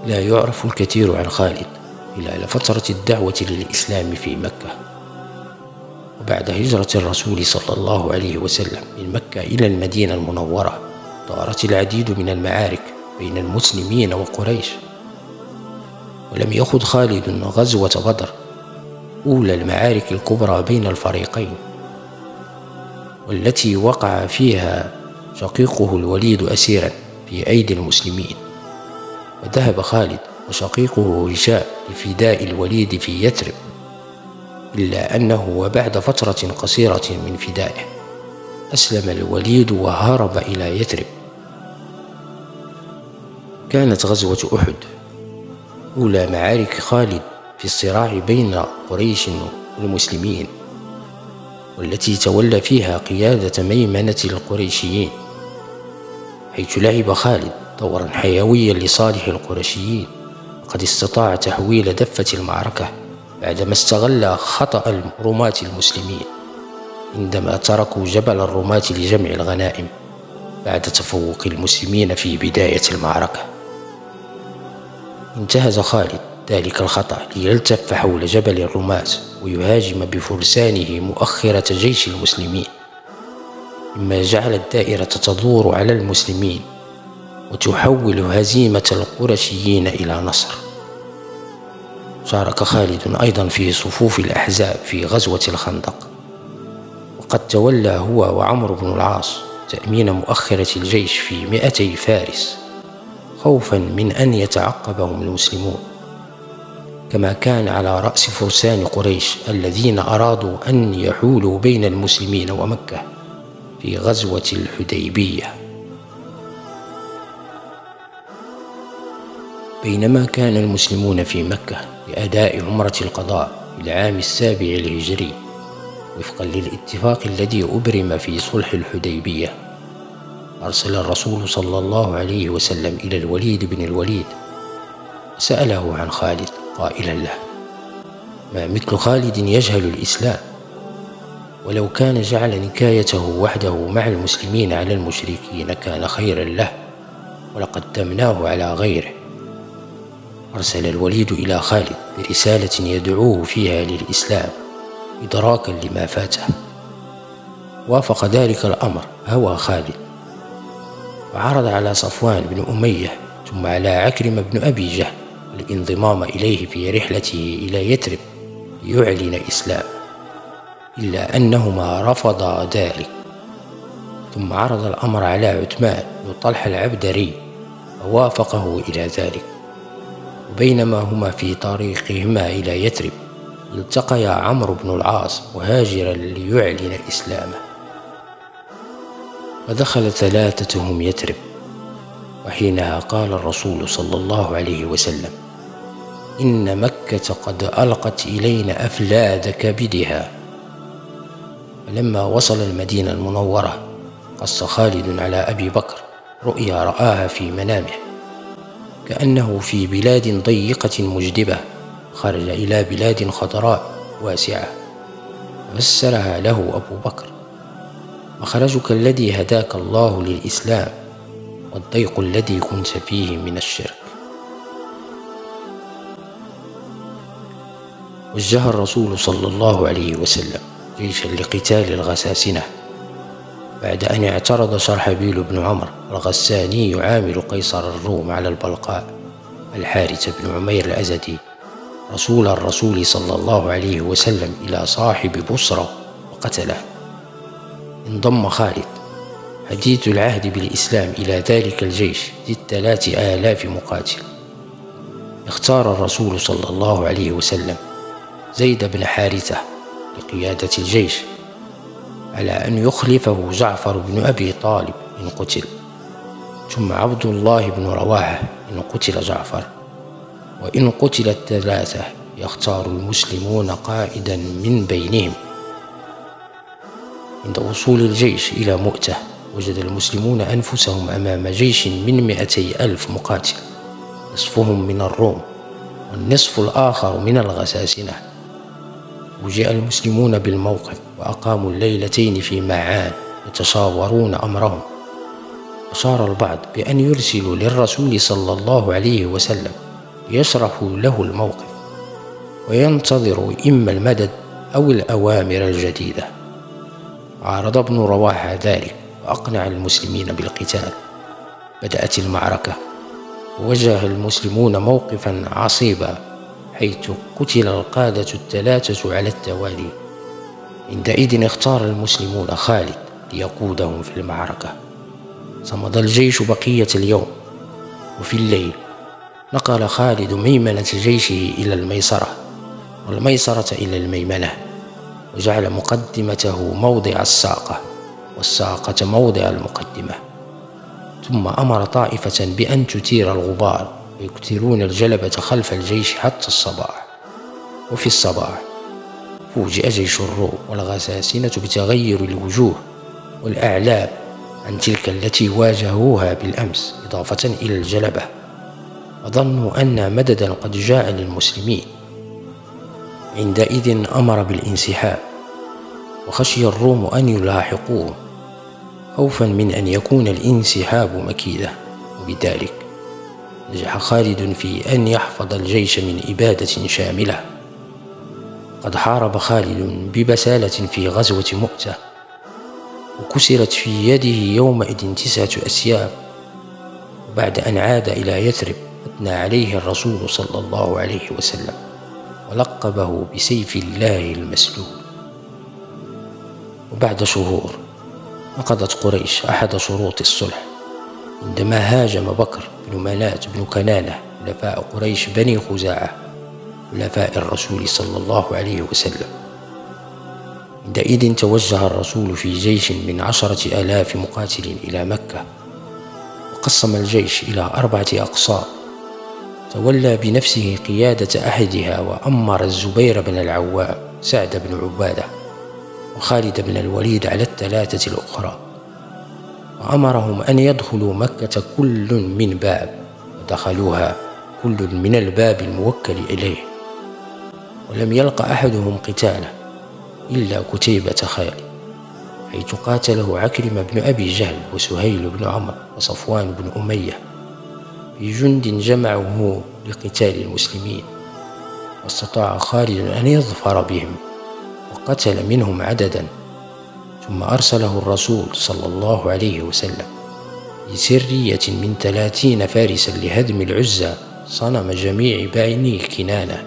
لا يعرف الكثير عن خالد خلال فترة الدعوة للإسلام في مكة. وبعد هجرة الرسول صلى الله عليه وسلم من مكة إلى المدينة المنورة دارت العديد من المعارك بين المسلمين وقريش. ولم يخض خالد غزوة بدر، أولى المعارك الكبرى بين الفريقين، والتي وقع فيها شقيقه الوليد أسيرا في أيدي المسلمين. وذهب خالد وشقيقه هشام لفداء الوليد في يثرب، إلا أنه وبعد فترة قصيرة من فدائه أسلم الوليد وهرب إلى يثرب. كانت غزوة أحد أولى معارك خالد في الصراع بين قريش والمسلمين، والتي تولى فيها قيادة ميمنة القريشيين، حيث لعب خالد دورا حيويا لصالح القرشيين، وقد استطاع تحويل دفة المعركة بعدما استغل خطأ رماة المسلمين عندما تركوا جبل الرماة لجمع الغنائم بعد تفوق المسلمين في بداية المعركة. انتهز خالد ذلك الخطأ ليلتف حول جبل الرماة ويهاجم بفرسانه مؤخرة جيش المسلمين، مما جعل الدائرة تدور على المسلمين وتحول هزيمة القرشيين إلى نصر. شارك خالد أيضا في صفوف الأحزاب في غزوة الخندق، وقد تولى هو وعمرو بن العاص تأمين مؤخرة الجيش في 200 فارس، خوفا من أن يتعقبهم المسلمون، كما كان على رأس فرسان قريش الذين أرادوا أن يحولوا بين المسلمين ومكة في غزوة الحديبية. بينما كان المسلمون في مكة لأداء عمرة القضاء في العام 7 الهجري وفقا للاتفاق الذي أبرم في صلح الحديبية، أرسل الرسول صلى الله عليه وسلم إلى الوليد بن الوليد وسأله عن خالد قائلا له: ما مثل خالد يجهل الإسلام، ولو كان جعل نكايته وحده مع المسلمين على المشركين كان خيرا له، ولقدمناه على غيره. أرسل الوليد إلى خالد برسالة يدعوه فيها للإسلام إدراكا لما فاته. وافق ذلك الأمر هوى خالد، وعرض على صفوان بن أمية ثم على عكرمة بن أبي جهل الانضمام إليه في رحلته إلى يثرب ليعلن إسلامه، إلا أنهما رفضا ذلك. ثم عرض الأمر على عثمان بن طلحة العبدري فوافقه إلى ذلك. وبينما هما في طريقهما إلى يثرب التقيا عمرو بن العاص مهاجرا ليعلن إسلامه، ودخل ثلاثتهم يثرب. وحينها قال الرسول صلى الله عليه وسلم: إن مكة قد ألقت إلينا أفلاذ كبدها. فلما وصل المدينة المنورة قص خالد على أبي بكر رؤيا رآها في منامه، كأنه في بلاد ضيقة مجدبة خرج إلى بلاد خضراء واسعة، فسرها له أبو بكر: مخرجك الذي هداك الله للإسلام، والضيق الذي كنت فيه من الشرك. وجه الرسول صلى الله عليه وسلم جيشا لقتال الغساسنة بعد أن اعترض شرحبيل بن عمرو الغساني عامل قيصر الروم على البلقاء الحارث بن عمير الأزدي رسول الرسول صلى الله عليه وسلم إلى صاحب بصرة وقتله. انضم خالد حديث العهد بالإسلام إلى ذلك الجيش ذي 3000 مقاتل. اختار الرسول صلى الله عليه وسلم زيد بن حارثة لقيادة الجيش، على أن يخلفه جعفر بن أبي طالب إن قتل، ثم عبد الله بن رواحة إن قتل جعفر. وإن قتل الثلاثة يختار المسلمون قائدا من بينهم. عند وصول الجيش إلى مؤتة وجد المسلمون أنفسهم أمام جيش من 200,000 مقاتل، نصفهم من الروم والنصف الآخر من الغساسنة. وجاء المسلمون بالموقف وأقاموا الليلتين في معان يتشاورون أمرهم. أشار البعض بأن يرسلوا للرسول صلى الله عليه وسلم ليشرحوا له الموقف وينتظروا إما المدد أو الأوامر الجديدة. عارض ابن رواحة ذلك وأقنع المسلمين بالقتال. بدأت المعركة وواجه المسلمون موقفا عصيبا، حيث قتل القادة 3 على التوالي. عندئذ اختار المسلمون خالد ليقودهم في المعركة. صمد الجيش بقية اليوم، وفي الليل نقل خالد ميمنة جيشه إلى الميسرة والميسرة إلى الميمنة، وجعل مقدمته موضع الساقة والساقة موضع المقدمة. ثم أمر طائفة بأن تثير الغبار ويكثرون الجلبة خلف الجيش حتى الصباح. وفي الصباح فوجئ جيش الروم والغساسنة بتغير الوجوه والأعلام عن تلك التي واجهوها بالأمس، إضافة إلى الجلبة، وظنوا أن مددا قد جاء للمسلمين. عندئذ أمر بالانسحاب، وخشي الروم أن يلاحقوه خوفا من أن يكون الانسحاب مكيدة، وبذلك نجح خالد في أن يحفظ الجيش من إبادة شاملة. قد حارب خالد ببسالة في غزوة مؤتة، وكسرت في يده يومئذ 9 أسياف. وبعد أن عاد إلى يثرب أثنى عليه الرسول صلى الله عليه وسلم ولقبه بسيف الله المسلول. وبعد شهور نقضت قريش أحد شروط الصلح عندما هاجم بكر بن مناة بن كنانة حلفاء قريش بني خزاعة حلفاء الرسول صلى الله عليه وسلم. عندئذ توجه الرسول في جيش من 10,000 مقاتل إلى مكة، وقسم الجيش إلى 4 أقسام. تولى بنفسه قيادة أحدها وأمر الزبير بن العوام، سعد بن عبادة، وخالد بن الوليد على ال3 الأخرى، وأمرهم أن يدخلوا مكة كل من باب، ودخلوها كل من الباب الموكل إليه. ولم يلق أحدهم قتاله إلا كتيبة خالد، حيث قاتله عكرمة بن أبي جهل وسهيل بن عمرو وصفوان بن أمية في جند جمعه لقتال المسلمين. واستطاع خالد أن يظفر بهم وقتل منهم عددا. ثم أرسله الرسول صلى الله عليه وسلم في سرية من 30 فارسا لهدم العزى صنم جميع بني كنانة،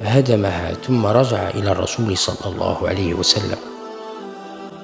فهدمها. ثم رجع إلى الرسول صلى الله عليه وسلم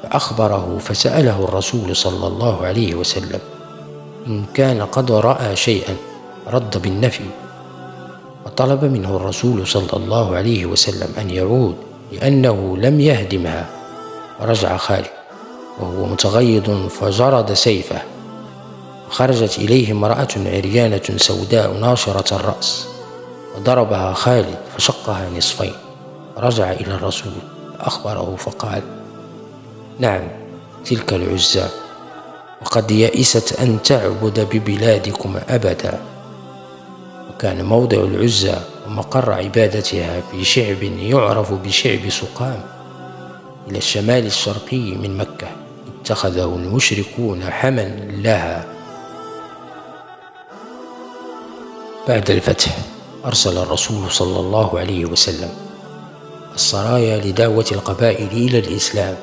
فأخبره، فسأله الرسول صلى الله عليه وسلم إن كان قد رأى شيئا رد بالنفي، وطلب منه الرسول صلى الله عليه وسلم أن يعود لأنه لم يهدمها. ورجع خالد وهو متغيظ فجرد سيفه، وخرجت إليه امرأة عريانة سوداء ناشرة الرأس، وضربها خالد فشقها نصفين. رجع إلى الرسول فأخبره فقال: نعم، تلك العزى، وقد يئست أن تعبد ببلادكم أبدا. وكان موضع العزى ومقر عبادتها في شعب يعرف بشعب سقام إلى الشمال الشرقي من مكة، اتخذه المشركون حما لها. بعد الفتح أرسل الرسول صلى الله عليه وسلم السرايا لدعوة القبائل إلى الإسلام.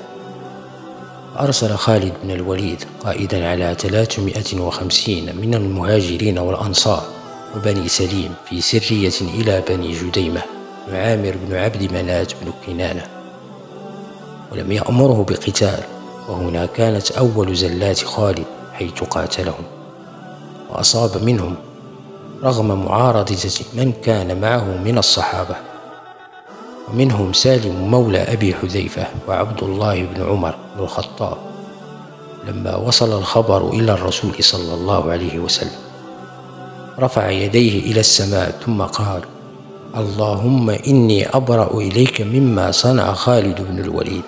أرسل خالد بن الوليد قائدا على 350 من المهاجرين والأنصار وبني سليم في سرية إلى بني جديمة بن عامر بن عبد مناة بن كنانة، ولم يأمره بقتال. وهنا كانت أول زلات خالد، حيث قاتلهم وأصاب منهم رغم معارضة من كان معه من الصحابة، ومنهم سالم مولى أبي حذيفة وعبد الله بن عمر بن الخطاب. لما وصل الخبر إلى الرسول صلى الله عليه وسلم رفع يديه إلى السماء ثم قال: اللهم إني أبرأ إليك مما صنع خالد بن الوليد.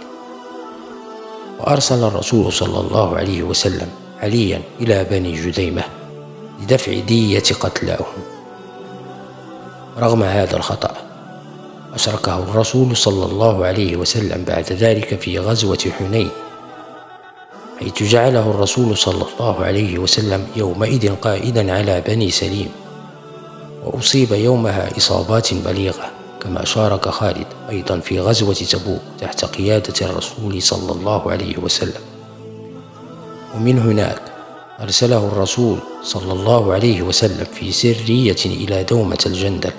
وأرسل الرسول صلى الله عليه وسلم عليا إلى بني جديمة لدفع دية قتلاهم. رغم هذا الخطأ أشركه الرسول صلى الله عليه وسلم بعد ذلك في غزوة حنين، حيث جعله الرسول صلى الله عليه وسلم يومئذ قائدا على بني سليم، وأصيب يومها إصابات بليغة. كما شارك خالد أيضا في غزوة تبوك تحت قيادة الرسول صلى الله عليه وسلم. ومن هناك أرسله الرسول صلى الله عليه وسلم في سرية إلى دومة الجندل،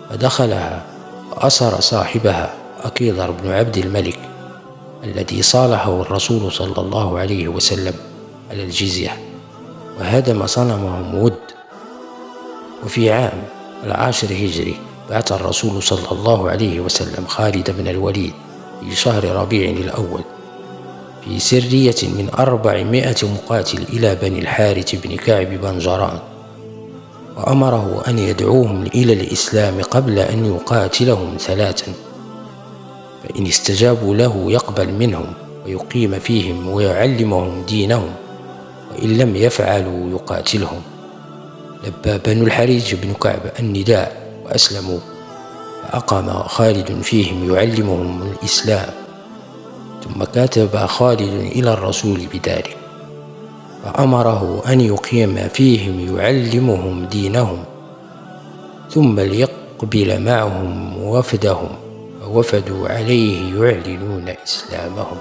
فدخلها وأسر صاحبها أكيضر بن عبد الملك الذي صالحه الرسول صلى الله عليه وسلم على الجزية، وهدم صنمهم ود. وفي عام 10 هجري بعث الرسول صلى الله عليه وسلم خالد بن الوليد في شهر ربيع الأول في سرية من 400 مقاتل إلى بني الحارث بن كعب بن جران، وأمره أن يدعوهم إلى الإسلام قبل أن يقاتلهم 3، فإن استجابوا له يقبل منهم ويقيم فيهم ويعلمهم دينهم، وإن لم يفعلوا يقاتلهم. لبى بنو الحارث بن كعب النداء وأسلموا، فأقام خالد فيهم يعلمهم الإسلام، ثم كتب خالد إلى الرسول بذلك فأمره أن يقيم فيهم يعلمهم دينهم، ثم ليقبل معهم وفدهم، فوفدوا عليه يعلنون إسلامهم.